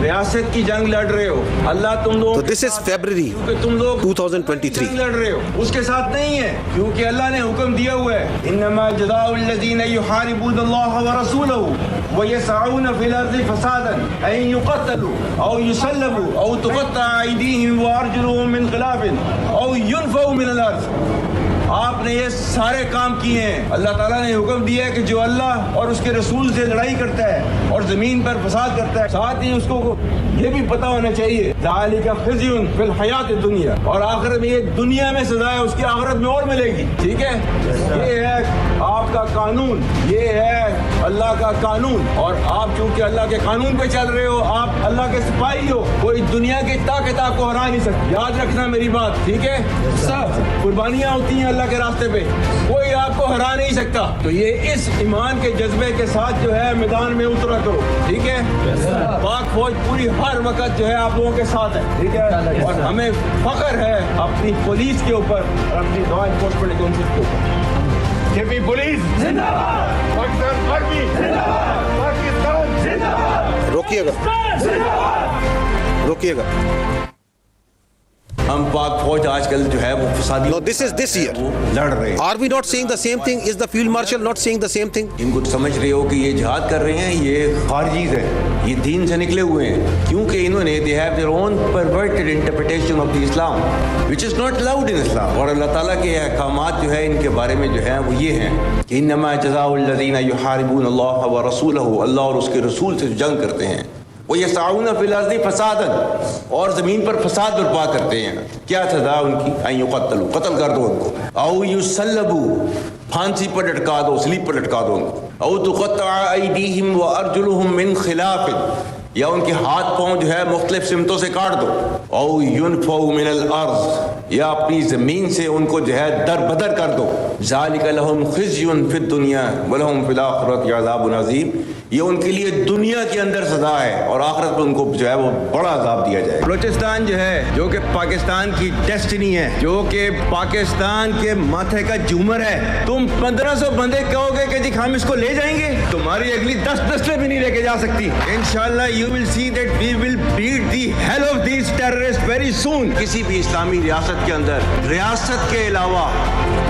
रियासत की जंग लड़ रहे हो, अल्लाह तुम लोग So this is February कि तुम लोग 2023. जंग लड़ रहे हो उसके साथ नहीं है, क्योंकि अल्लाह ने हुक्म दिया हुआ है इन्नमा जज़ाउल लज़ीना युहारिबूनल्लाह व रसूलहू व यसअऊन फिल अर्ज़ि फसादन अन युक़तलू औ युसल्लबू औ तुक़त्तअ अयदीहिम व अर्जुलुहुम मिन खिलाफिन औ युनफ़ऊ मिनल अर्ज़। आपने ये सारे काम किए हैं। अल्लाह ताला ने हुक्म दिया है कि जो अल्लाह और उसके रसूल से लड़ाई करता है और ज़मीन पर फसाद करता है, साथ ही उसको ये भी पता होना चाहिए ज़ालिका ख़िज़्युन फ़िल हयात दुनिया, और आखिरत में ये दुनिया में सज़ा है, उसकी आखिरत में और मिलेगी। ठीक है, ये है आपका कानून, ये है अल्लाह का कानून, और आप चूंकि अल्लाह के कानून पे चल रहे हो, आप अल्लाह के सिपाही हो, कोई दुनिया की ताकत आपको हरा नहीं सकती। याद रखना मेरी बात, ठीक है। सब कुर्बानियाँ होती हैं अल्लाह के रास्ते पे, कोई आपको हरा नहीं सकता। तो ये इस ईमान के जज्बे के साथ जो है मैदान में उतरा करो, ठीक है। पाक फौज पूरी हर वक्त जो है आप लोगों के साथ है, ठीक है। और हमें फख्र है अपनी पुलिस के ऊपर और अपनी लॉ एनफोर्समेंट एजेंसीज के ऊपर। केपी पुलिस जिंदाबाद, पाकिस्तान आर्मी जिंदाबाद, पाकिस्तान जिंदाबाद। रोकिएगा हम पाक फौज आजकल जो है वो फसादी No, this is this year. लड़ रहे हैं। Are we not saying the same thing? Is the field marshal not saying the same thing? इनको समझ रहे हो कि ये जिहाद कर रहे हैं, ये खारजीज है, ये दीन से निकले हुए हैं, क्योंकि इन्होंने they have their own perverted interpretation of the Islam which is not allowed in Islam। और अल्लाह ताला के अहकामात जो है इनके बारे में जो है वो ये हैं कि इन्नमा जज़ाउल लज़ीना युहारिबूनल्लाह व रसूलहू, अल्लाह और उसके रसूल से जंग करते हैं, वो यसअऊन फिल अर्ज़ि फसादन, और ज़मीन पर फसाद बर्पा करते हैं। क्या सज़ा उनकी? अन युक़त्तलू, कत्ल कर दो उनको, औ युसल्लबू, फांसी पर लटका दो, स्लीप पर लटका दो उनको, औ तुक़त्तअ अयदीहिम व अर्जुलुहुम मिन खिलाफिन, या उनके हाथ पाँव जो है मुख्तलिफ सिमतों से काट दो, औ युनफ़ऊ मिनल अर्ज़, या अपनी ज़मीन से उनको जो है दर बदर कर दो। ज़ालिका लहुम ख़िज़्युन फ़िद दुनिया व लहुम फ़िल आख़िरति अज़ाबुन अज़ीम, ये उनके लिए दुनिया के अंदर सज़ा है और आखिरत में उनको जो है वो बड़ा अज़ाब दिया जाए। बलूचिस्तान जो है, जो कि पाकिस्तान की डेस्टिनी है, जो कि पाकिस्तान के माथे का झूमर है, तुम 1500 बंदे कहोगे कि जी हम इसको ले जाएंगे, तुम्हारी अगली 10 नस्लें भी नहीं लेके जा सकती। इंशाल्लाह you will see that we will beat the hell of these terrorists very soon। किसी भी इस्लामी रियासत के अंदर रियासत के अलावा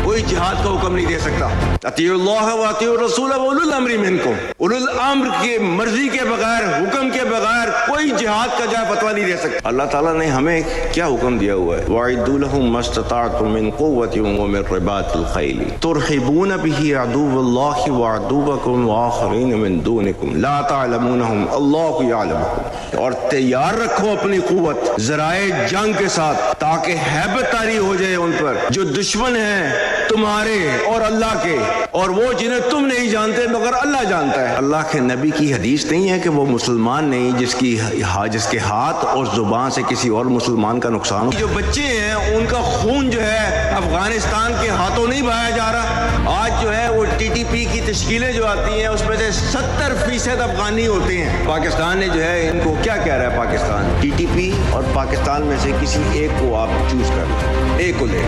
कोई जिहाद का हुक्म नहीं दे सकता। अतीउल्लाह व अतीउर रसूल व उलुल अम्रि मिनकुम, उलुल अम्र की मर्जी के बगैर, हुक्म के बगैर कोई जिहाद का जो है फतवा नहीं दे सकता। अल्लाह ताला ने हमें क्या हुक्म दिया हुआ है? वअइदू लहुम मस्तताअतुम मिन कुव्वतिन व मिन रिबातिल खैल तुरहिबून बिही अदुव्वल्लाहि व अदुव्वकुम व आखरीन मिन दूनिकुम ला तअलमूनहुम अल्लाहु यअलमुहुम। और तैयार रखो अपनी कुव्वत ज़राए जंग के साथ, ताकि हैबत तारी हो जाए उन पर जो दुश्मन हैं तुम्हारे और अल्लाह के, और वो जिन्हें तुम नहीं जानते मगर अल्लाह जानता है। अल्लाह के नबी की हदीस नहीं है कि वो मुसलमान नहीं जिसके हाथ और जुबान से किसी और मुसलमान का नुकसान हो। जो बच्चे हैं उनका खून जो है अफगानिस्तान के हाथों नहीं बहाया जा रहा। आज जो है वो TTP की तश्कीलें जो आती हैं उसमें से 70% अफगानी होते हैं। पाकिस्तान ने जो है इनको क्या कह रहा है? पाकिस्तान TTP और पाकिस्तान में से किसी एक को आप चूज कर लो, एक को ले।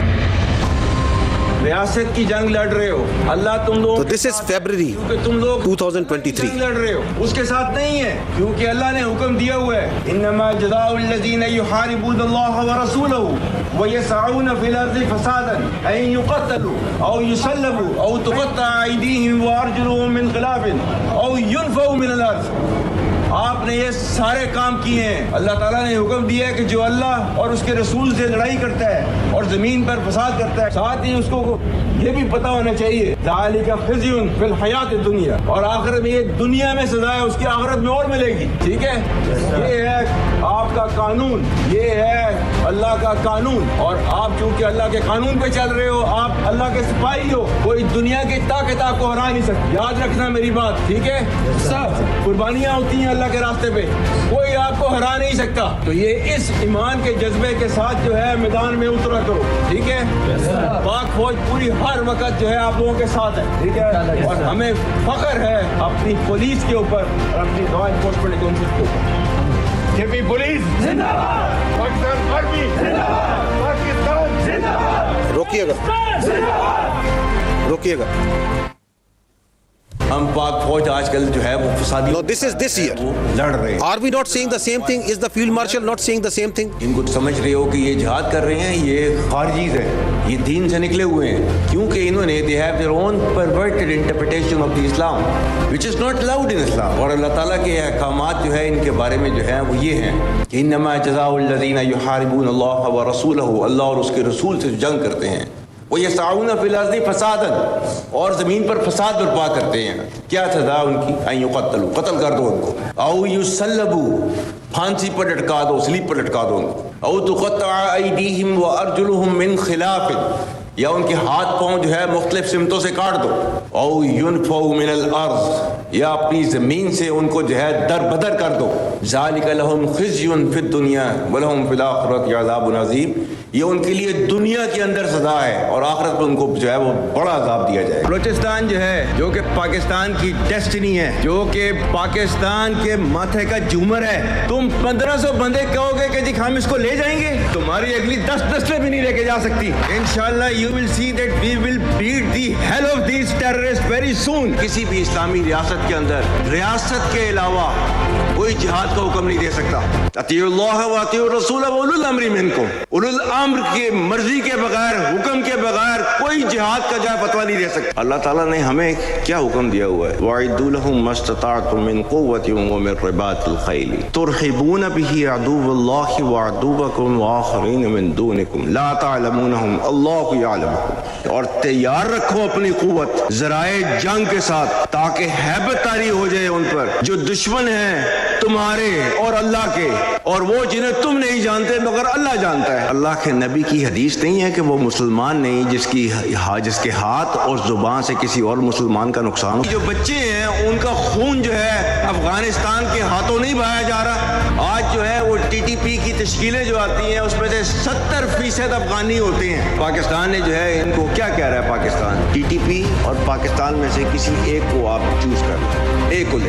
रियासत की जंग लड़ रहे हो, अल्लाह तुम लोग। So this is February तुम लोग 2023. लड़ रहे हो उसके साथ नहीं है, क्योंकि अल्लाह ने हुक्म दिया हुआ है इन्नमा जज़ाउल लज़ीना युहारिबूनल्लाह व रसूलहू व यसअऊन फिल अर्ज़ि फसादन अन युक़त्तलू औ युसल्लबू औ तुक़त्तअ अयदीहिम व अर्जुलुहुम मिन खिलाफिन औ युनफ़ऊ मिनल अर्ज़। आपने ये सारे काम किए हैं। अल्लाह ताला ने हुक्म दिया है कि जो अल्लाह और उसके रसूल से लड़ाई करता है और ज़मीन पर फसाद करता है, साथ ही उसको ये भी पता होना चाहिए ज़ालिका ख़िज़्युन फ़िल हयात दुनिया, और आखिरत में ये दुनिया में सज़ा है, उसकी आखिरत में और मिलेगी। ठीक है, ये है आपका कानून, ये है अल्लाह का कानून, और आप चूंकि अल्लाह के कानून पे चल रहे हो, आप अल्लाह के सिपाही हो, कोई दुनिया की ताकत आपको हरा नहीं सकती। याद रखना मेरी बात, ठीक है। सब कुर्बानियाँ होती हैं अल्लाह के रास्ते पे, कोई आपको हरा नहीं सकता। तो ये इस ईमान के जज्बे के साथ जो है मैदान में उतरा करो, ठीक है। पाक फौज पूरी हर वक्त जो है आप लोगों के साथ है, ठीक है। और हमें फख्र है अपनी पुलिस के ऊपर और अपनी लॉ एनफोर्समेंट एजेंसीज के ऊपर। केपी पुलिस जिंदाबाद, पाकिस्तान आर्मी जिंदाबाद, पाकिस्तान जिंदाबाद। रोकिएगा ہم پاک فوج آج کل جو ہے وہ فسادی No, this is this year. وہ لڑ رہے ہیں. Are we not saying the same thing? Is the field marshal not saying the same thing? ان کو سمجھ رہے ہو کہ یہ جہاد کر رہے ہیں یہ خارجیز ہیں, یہ دین سے نکلے ہوئے ہیں, کیونکہ انہوں نے they have their own perverted interpretation of the Islam which is not allowed in Islam. اور اللہ تعالیٰ کے احکامات جو ہے ان کے بارے میں جو ہے وہ یہ ہیں کہ انما جزاء الذین یحاربون اللہ ورسولہ, اللہ اور اس کے رسول سے جنگ کرتے ہیں, وَيَسْعَوْنَ فِي الْأَرْضِ فَسَادًا, اور زمین پر فساد برپا کرتے ہیں. کیا سزا ان کی؟ أَن يُقَتَّلُوا, قتل کر دو ان کو, أَوْ يُسَلَّبُوا, پھانسی پر لٹکا دو, سلیب پر لٹکا دو ان کو, أَوْ تُقَطَّعَ أَيْدِيهِمْ وَأَرْجُلُهُم مِّنْ خِلَافٍ, یا ان کے ہاتھ پاؤں جو ہے مختلف سمتوں سے کاٹ دو, او ينفوا من الارض, یا اپنی زمین سے ان کو جو ہے در بدر کر دو. ذالک لهم خزي في الدنيا ولهم في الاخرة عذاب عظیم, یہ ان کے لیے دنیا کے اندر سزا ہے اور آخرت میں ان کو جو ہے وہ بڑا عذاب دیا جائے. بلوچستان جو ہے جو کہ پاکستان کی ڈیسٹنی ہے, جو کہ پاکستان کے ماتھے کا جھومر ہے, تم 1500 بندے کہو گے کہ جی ہم اس کو لے جائیں گے, تمہاری اگلی 10 نسلیں بھی نہیں لے کے جا سکتی. انشاءاللہ you will see that we will beat the hell of these terrorists very soon. کسی بھی اسلامی ریاست کے اندر ریاست کے علاوہ کوئی جہاد کا حکم نہیں دے سکتا. اطیعوا اللہ واطیعوا الرسول واولو الامر منکم, اولو الامر کی مرضی کے بغیر, حکم کے بغیر کوئی جہاد کا جائے فتویٰ نہیں دے سکتا. اللہ تعالیٰ نے ہمیں کیا حکم دیا ہوا ہے؟ وَأَعِدُّوا لَهُم مَّا اسْتَطَعْتُم مِّن قُوَّةٍ وَمِن رِّبَاطِ الْخَيْلِ تُرْهِبُونَ بِهِ عَدُوَّ اللَّهِ وَعَدُوَّكُمْ وَآخَرِينَ مِن دُونِكُمْ لَا تَعْلَمُونَهُمْ اللَّهُ يَعْلَمُهُمْ, اور تیار رکھو اپنی قوت ذرائع جنگ کے ساتھ تاکہ ہیبت طاری ہو جائے ان پر جو دشمن ہیں تمہارے اور اللہ کے, اور وہ جنہیں تم نہیں جانتے مگر اللہ جانتا ہے. اللہ کے نبی کی حدیث نہیں ہے کہ وہ مسلمان نہیں جس کے ہاتھ اور زبان سے کسی اور مسلمان کا نقصان ہو. جو بچے ہیں ان کا خون جو ہے افغانستان کے ہاتھوں نہیں بہایا جا رہا. آج جو ہے وہ ٹی ٹی پی کی تشکیلیں جو آتی ہیں اس میں سے 70% افغانی ہوتے ہیں. پاکستان نے جو ہے ان کو کیا کہہ رہا ہے؟ پاکستان ٹی ٹی پی اور پاکستان میں سے کسی ایک کو آپ چوز کر لیں, ایک کو لے